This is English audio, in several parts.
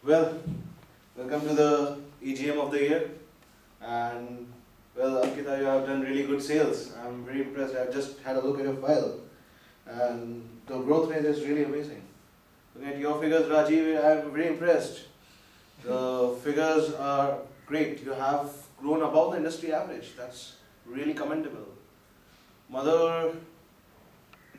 Well, welcome to the EGM of the year. And well, Ankita, you have done really good sales. I'm very impressed. I've just had a look at your file, and the growth rate is really amazing. Looking at your figures, Rajiv, I'm very impressed. The figures are great. You have grown above the industry average. That's really commendable. Mother,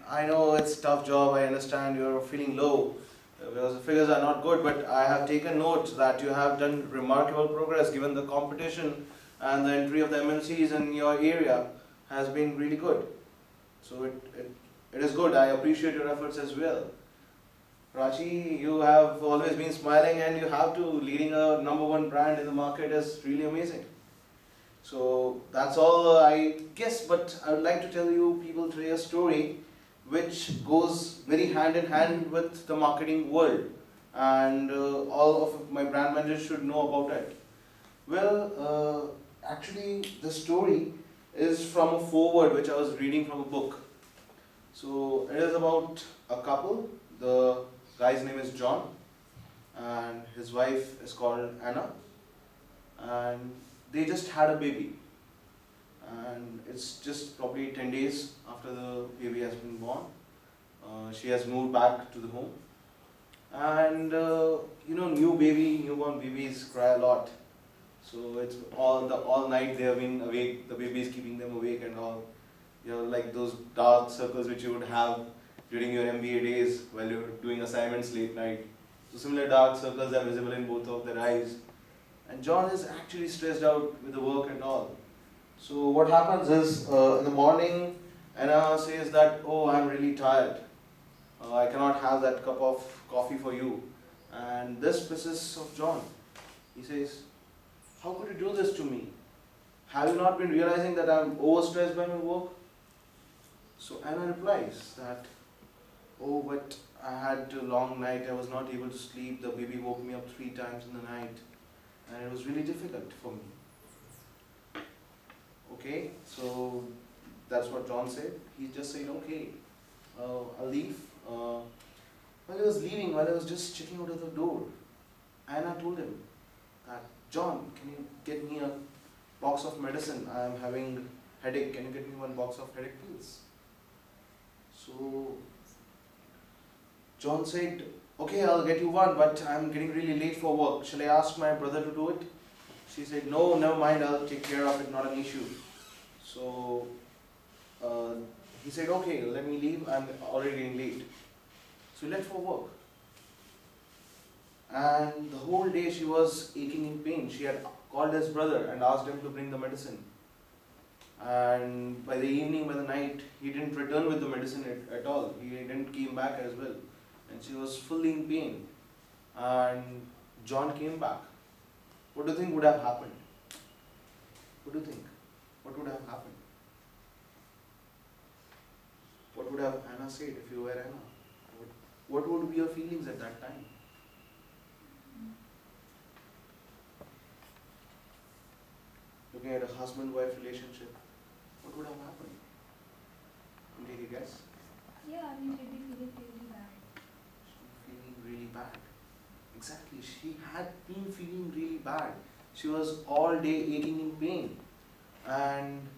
I know it's a tough job. I understand you're feeling low because the figures are not good, but I have taken note that you have done remarkable progress given the competition and the entry of the MNCs in your area has been really good. So it is good. I appreciate your efforts as well. Prachi, you have always been smiling and you have to leading a number one brand in the market is really amazing. So that's all I guess, but I would like to tell you people today a story which goes very hand in hand with the marketing world, and all of my brand managers should know about it. Well, actually the story is from a foreword which I was reading from a book. So it is about a couple. The guy's name is John and his wife is called Anna, and they just had a baby, and it's just probably 10 days after the baby has been born. She has moved back to the home, and newborn babies cry a lot. So it's all night they have been awake. The baby is keeping them awake and all. Like those dark circles which you would have during your MBA days while you're doing assignments late night. So similar dark circles are visible in both of their eyes. And John is actually stressed out with the work and all. So what happens is in the morning, Anna says that, oh, I'm really tired. I cannot have that cup of coffee for you. And this pisses of John. He says, how could you do this to me? Have you not been realizing that I'm overstressed by my work? So Anna replies that, oh, but I had a long night. I was not able to sleep. The baby woke me up 3 times in the night. And it was really difficult for me. Okay, so that's what John said. He just said, okay, I'll leave. While he was leaving, while I was just checking out of the door, Anna told him that, John, can you get me a box of medicine? I am having headache. Can you get me one box of headache pills? So John said, okay, I'll get you one, but I'm getting really late for work. Shall I ask my brother to do it? She said, no, never mind, I'll take care of it, not an issue. So he said, okay, let me leave, I'm already getting late. So he left for work. And the whole day she was aching in pain. She had called his brother and asked him to bring the medicine. And by the evening, by the night, he didn't return with the medicine at all. He didn't came back as well. And she was fully in pain. And John came back. What do you think would have happened? What do you think? What would have happened? What would have Anna said if you were Anna? What would be your feelings at that time? Looking at a husband-wife relationship, what would have happened? Can you take a guess? Yeah, I mean, she'd be feeling really bad. Feeling really bad. Exactly, she had been feeling really bad. She was all day aching in pain. And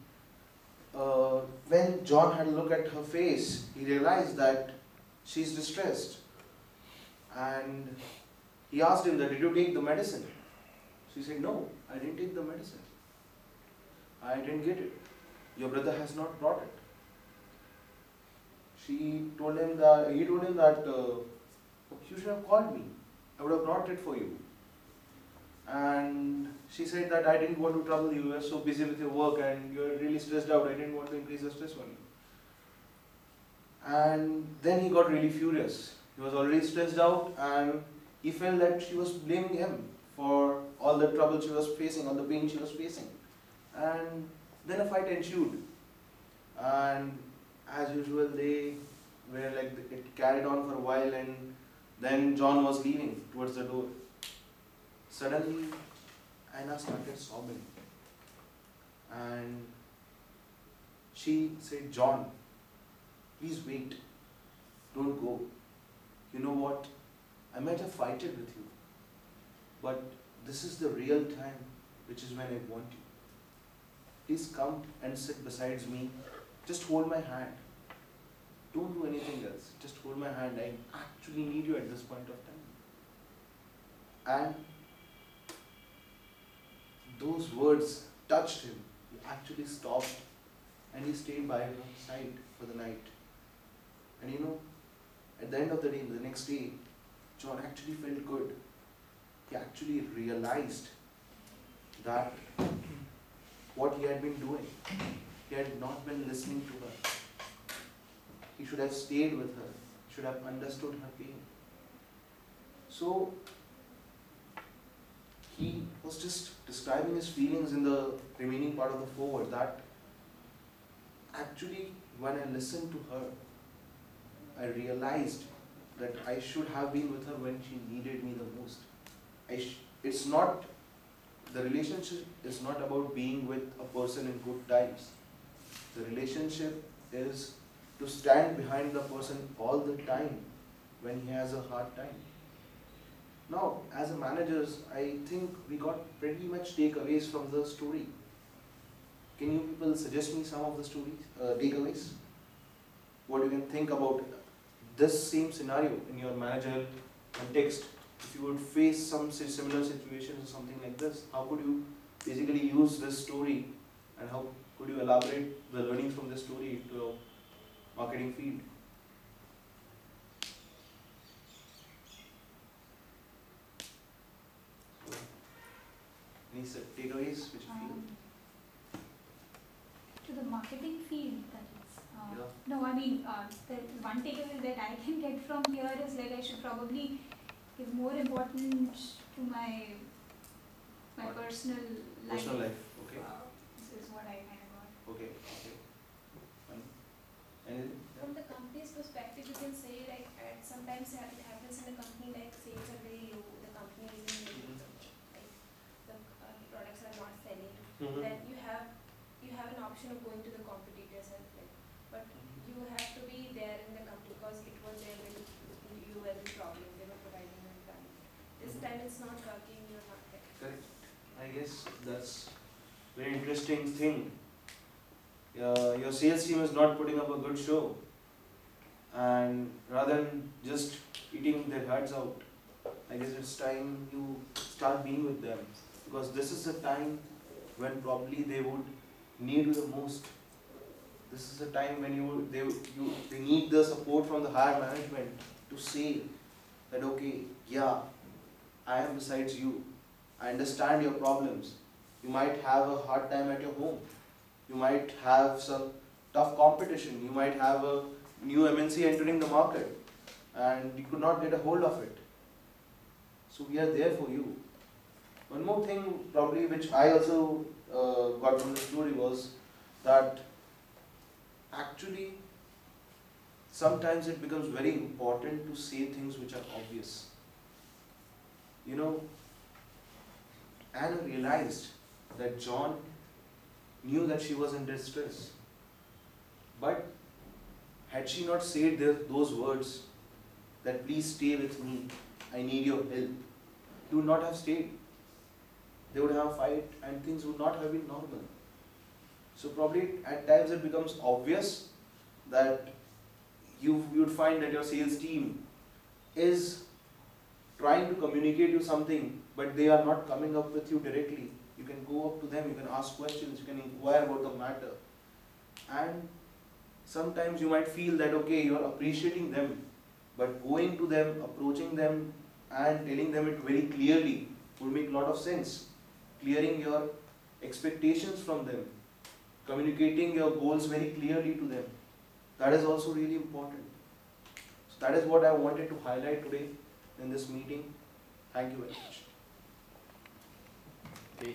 when John had a look at her face, he realized that she's distressed. And he asked him that, did you take the medicine? She said, no, I didn't take the medicine. I didn't get it. Your brother has not brought it. He told him that you should have called me. I would have brought it for you. And she said that I didn't want to trouble you. You were so busy with your work and you were really stressed out. I didn't want to increase the stress on you. And then he got really furious. He was already stressed out and he felt that she was blaming him for all the trouble she was facing, all the pain she was facing. And then a fight ensued. And as usual, they were like, it carried on for a while, and then John was leaving towards the door. Suddenly, Anna started sobbing. And she said, John, please wait. Don't go. You know what? I might have fighted with you. but this is the real time, which is when I want you. Please come and sit beside me. Just hold my hand. Don't do anything else. Just hold my hand. I actually need you at this point of time. And those words touched him. He actually stopped and he stayed by her side for the night. And at the end of the day, the next day, John actually felt good. He actually realized that what he had been doing, he had not been listening to her. He should have stayed with her, should have understood her pain. So, he was just describing his feelings in the remaining part of the foreword that actually when I listened to her, I realized that I should have been with her when she needed me the most. It's not, the relationship is not about being with a person in good times. The relationship is to stand behind the person all the time when he has a hard time. Now, as a managers, I think we got pretty much takeaways from the story. Can you people suggest me some of the stories, takeaways? What you can think about this same scenario in your managerial context? If you would face some similar situations or something like this, how could you basically use this story and how could you elaborate the learnings from this story to your marketing field? Any takeaways which you feel? To the marketing field, that is. Yeah. No, I mean, the one takeaway that I can get from here is like I should probably give more importance to my personal life. Personal life, okay. This is what I kind of got. Okay, okay. Fine. Anything? From the company's perspective, you can say like sometimes it happens in a company like sales are very low, the company is in like the products are not selling. Then you have an option of going to the competitors and like, but you have to be there in the company because it was their very you were the problem they were providing you the time. This time it's not working, you're not there. Correct. I guess that's very interesting thing. Your sales team is not putting up a good show, and rather than just eating their hearts out, I guess it's time you start being with them, because this is the time when probably they would need you the most. This is the time when they need the support from the higher management to say that okay, yeah, I am besides you. I understand your problems. You might have a hard time at your home. You might have some tough competition. You might have a new MNC entering the market and you could not get a hold of it. So we are there for you. One more thing probably which I also got from the story was that actually sometimes it becomes very important to say things which are obvious. Anna realized that John knew that she was in distress. But had she not said those words, that please stay with me, I need your help, he would not have stayed. They would have a fight and things would not have been normal. So probably at times it becomes obvious that you would find that your sales team is trying to communicate you something, but they are not coming up with you directly. You can go up to them, you can ask questions, you can inquire about the matter. And sometimes you might feel that okay, you are appreciating them, but going to them, approaching them and telling them it very clearly would make a lot of sense. Clearing your expectations from them, communicating your goals very clearly to them. That is also really important. So that is what I wanted to highlight today in this meeting. Thank you very much. Okay.